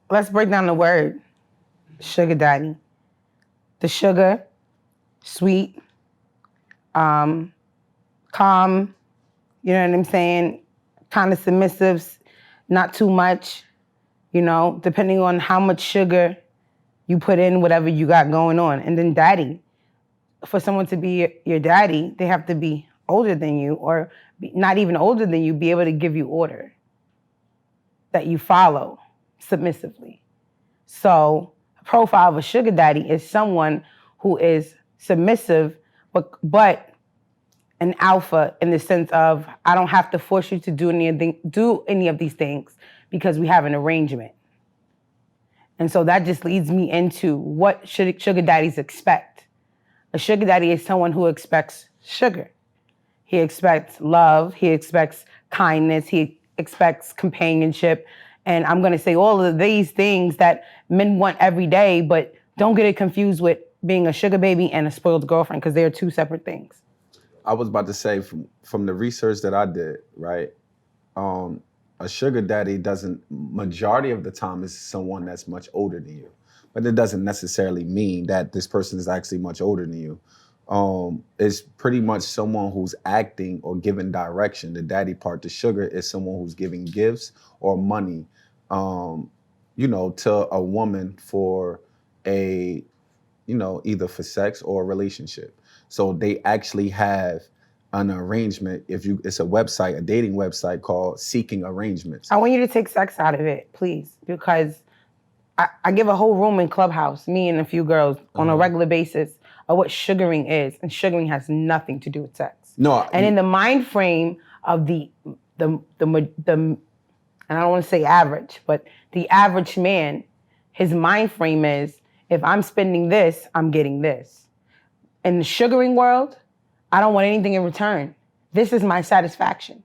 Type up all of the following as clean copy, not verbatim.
let's break down the word sugar daddy. The sugar, sweet, calm, you know what I'm saying? Kind of submissive, not too much, depending on how much sugar you put in whatever you got going on. And then daddy. For someone to be your daddy, they have to be older than you or not even older than you, be able to give you order that you follow submissively. So a profile of a sugar daddy is someone who is submissive, but an alpha in the sense of, I don't have to force you to do any of these things because we have an arrangement. And so that just leads me into what should sugar daddies expect. A sugar daddy is someone who expects sugar. He expects love, he expects kindness, he expects companionship. And I'm gonna say all of these things that men want every day, but don't get it confused with being a sugar baby and a spoiled girlfriend, because they are two separate things. I was about to say, from the research that I did, right? A sugar daddy majority of the time is someone that's much older than you. But it doesn't necessarily mean that this person is actually much older than you. It's pretty much someone who's acting or giving direction. The daddy part, the sugar, is someone who's giving gifts or money, to a woman for either for sex or a relationship. So they actually have an arrangement. It's a website, a dating website called Seeking Arrangements. I want you to take sex out of it, please, because I give a whole room in Clubhouse, me and a few girls, on a regular basis of what sugaring is, and sugaring has nothing to do with sex. No, and in the mind frame of the and I don't want to say average, but the average man, his mind frame is, if I'm spending this, I'm getting this. In the sugaring world, I don't want anything in return. This is my satisfaction,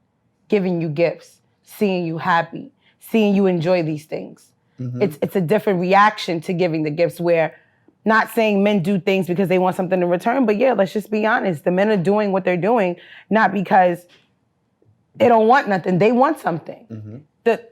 giving you gifts, seeing you happy, seeing you enjoy these things. Mm-hmm. It's a different reaction to giving the gifts, where, not saying men do things because they want something in return, but yeah, let's just be honest. The men are doing what they're doing, not because they don't want nothing, they want something. Mm-hmm.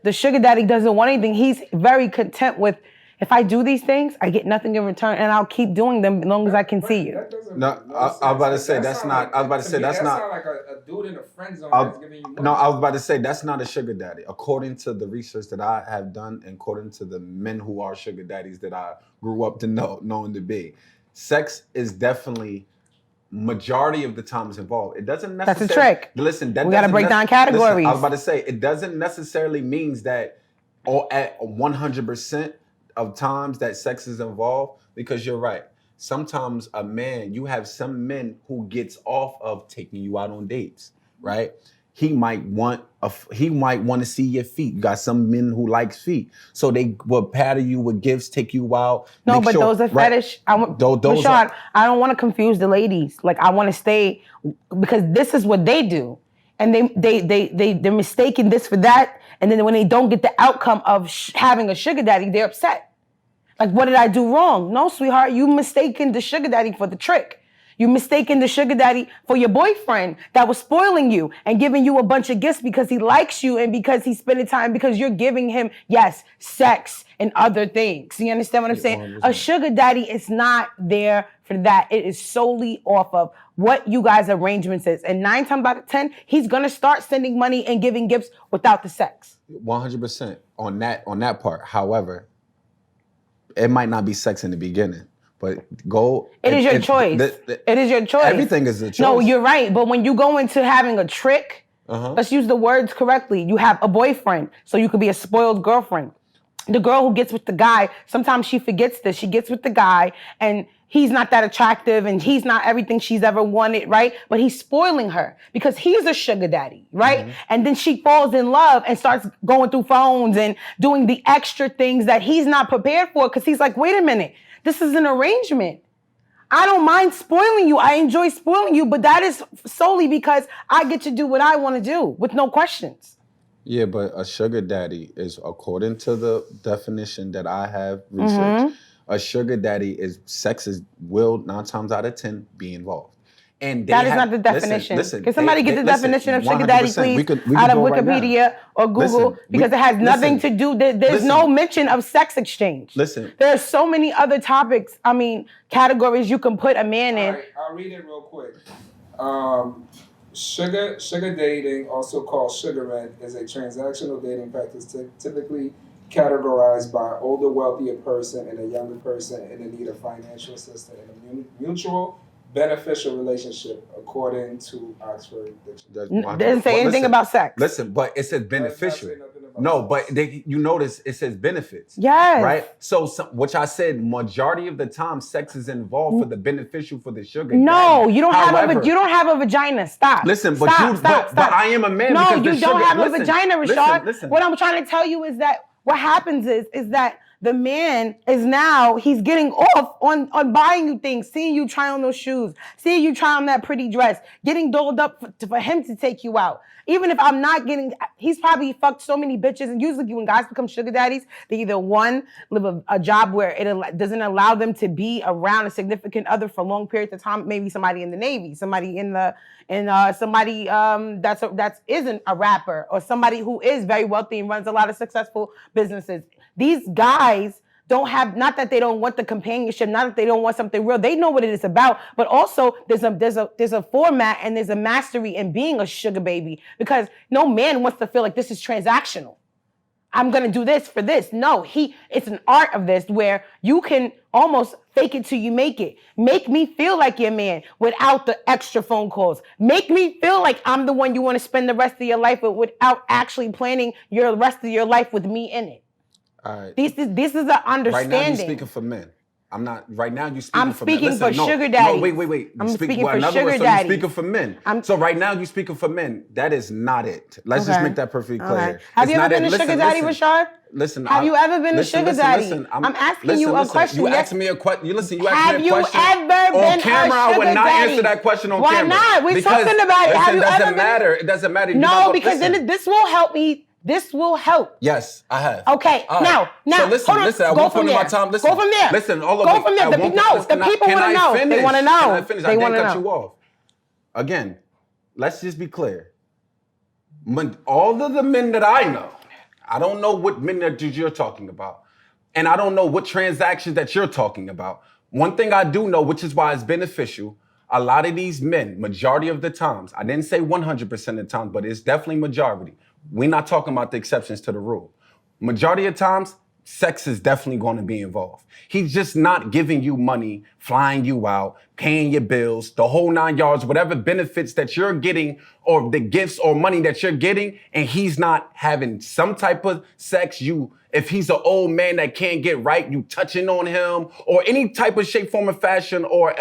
The sugar daddy doesn't want anything. He's very content with, if I do these things, I get nothing in return, and I'll keep doing them as long as I can see you. No, I was about to say that's not. I was about to say that's not. That sounds like a dude in a friend zone that's giving you money. No, I was about to say that's not a sugar daddy. According to the research that I have done, and according to the men who are sugar daddies that I grew up to knowing to be, sex is definitely majority of the time is involved. It doesn't necessarily. That's a trick. Listen, we got to break down categories. Listen, I was about to say it doesn't necessarily means that, or at 100%. Of times that sex is involved, because you're right. Sometimes you have some men who gets off of taking you out on dates, right? He might want to see your feet. You got some men who likes feet, so they will patter you with gifts, take you out. No, but those are fetish. I don't want to confuse the ladies. Like, I want to stay, because this is what they do, and they're mistaking this for that. And then when they don't get the outcome of having a sugar daddy, they're upset. Like, what did I do wrong? No, sweetheart, you mistaken the sugar daddy for the trick. You mistaken the sugar daddy for your boyfriend that was spoiling you and giving you a bunch of gifts because he likes you and because he's spending time, because you're giving him, yes, sex and other things. You understand what I'm saying? 100%. A sugar daddy is not there for that. It is solely off of what you guys' arrangements is. And 9 times out of 10, he's going to start sending money and giving gifts without the sex. 100% on that part. However, it might not be sex in the beginning. But go. It is your choice. It is your choice. Everything is a choice. No, you're right. But when you go into having a trick, let's use the words correctly. You have a boyfriend, so you could be a spoiled girlfriend. The girl who gets with the guy, sometimes she forgets this. She gets with the guy, and he's not that attractive, and he's not everything she's ever wanted, right? But he's spoiling her because he's a sugar daddy, right? Mm-hmm. And then she falls in love and starts going through phones and doing the extra things that he's not prepared for, because he's like, wait a minute. This is an arrangement. I don't mind spoiling you. I enjoy spoiling you, but that is solely because I get to do what I want to do with no questions. Yeah, but a sugar daddy is, according to the definition that I have researched, a sugar daddy is, sex will 9 times out of 10 be involved. And that is not the definition. Can somebody get the definition of sugar daddy, 100%. please, We could out of go right now. Wikipedia or Google? Because it has nothing to do. There's no mention of sex exchange. Listen. There are so many other topics. I mean, categories you can put a man in. Right, I'll read it real quick. Sugar dating, also called sugar rent, is a transactional dating practice typically categorized by older, wealthier person and a younger person in the need of financial assistance in a mutual beneficial relationship, according to Oxford Dictionary. Doesn't say anything about sex. Listen, but it says beneficial. No, but you notice it says benefits. Yes. Right? So, which I said, majority of the time, sex is involved for the beneficial for the sugar. No, daddy. you don't have a vagina. Stop. Listen, but Stop. I am a man. No, because you the don't sugar, have a vagina, Rashad. Listen. What I'm trying to tell you is that what happens is that the man is now, he's getting off on buying you things, seeing you try on those shoes, seeing you try on that pretty dress, getting doled up for him to take you out. Even if I'm not getting, he's probably fucked so many bitches. And usually when guys become sugar daddies, they either one, live a job where it doesn't allow them to be around a significant other for long periods of time. Maybe somebody in the Navy, somebody somebody that isn't a rapper, or somebody who is very wealthy and runs a lot of successful businesses. These guys don't have, not that they don't want the companionship, not that they don't want something real. They know what it is about, but also there's a format and there's a mastery in being a sugar baby, because no man wants to feel like this is transactional. I'm gonna do this for this. No, it's an art of this where you can almost fake it till you make it. Make me feel like your man without the extra phone calls. Make me feel like I'm the one you want to spend the rest of your life with without actually planning your rest of your life with me in it. All right. This is an understanding. Right now you're speaking for men. I'm not. Right now you're speaking I'm for men. speaking for sugar No, daddies. wait. I'm speaking for another sugar word, so daddies. you're speaking for men. So right now you're speaking for men. That is not it. Let's just make that perfectly clear. Okay. Have you ever been a sugar daddy, Rashad? Listen. Have you ever been a sugar daddy? I'm asking you a question. You asked me a question. You asked me a question. Have you ever been on camera? I would not answer that question on camera. Why not? We're talking about it. Have you ever been? It doesn't matter. No, because then this will help me. This will help. Yes, I have. Okay, now. So listen. At one point in my time, listen. Go from there. Listen, all of Go from there. The people want to know. They want to know. Can I finish? I didn't cut you off. Again, let's just be clear. All of the men that I know, I don't know what men that you're talking about, and I don't know what transactions that you're talking about. One thing I do know, which is why it's beneficial, a lot of these men, majority of the times, I didn't say 100% of the time, but it's definitely majority. We're not talking about the exceptions to the rule. Majority of times, sex is definitely going to be involved. He's just not giving you money, flying you out, paying your bills, the whole 9 yards, whatever benefits that you're getting or the gifts or money that you're getting, and he's not having some type of sex. If he's an old man that can't get right, you touching on him or any type of shape, form, or fashion or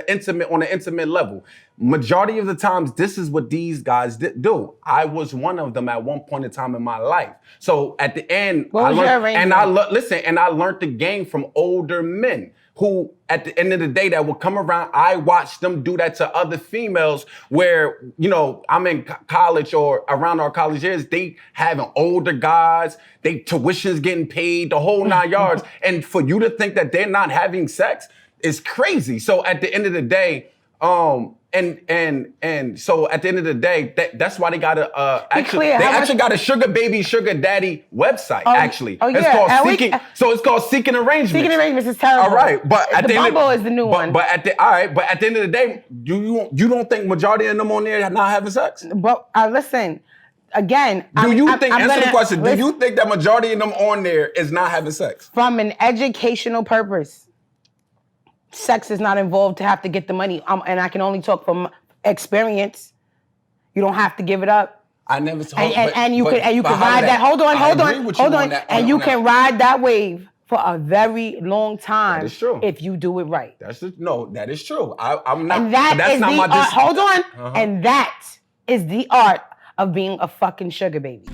intimate on an intimate level. Majority of the times, this is what these guys do. I was one of them at one point in time in my life. So at the end, I learned the game from older men who, at the end of the day, that would come around. I watched them do that to other females where, I'm in college or around our college years, they having older guys, they tuition's getting paid, the whole 9 yards. And for you to think that they're not having sex is crazy. So at the end of the day, and so at the end of the day, that's why they got actually got a sugar baby, sugar daddy website. It's called Seeking. So it's called Seeking Arrangements. Seeking Arrangements is terrible. All right, but at the end Bumble is the new one. But at the end of the day, you don't think majority of them on there are not having sex? But listen. Again, answer the question. Do you think that majority of them on there is not having sex? From an educational purpose, sex is not involved to have to get the money. And I can only talk from experience. You don't have to give it up. I never told and you can ride that. Hold on. And you can ride that wave for a very long time. That is true. If you do it right. That is true. I'm not. And that's not my art. Hold on. And that is the art of being a fucking sugar baby.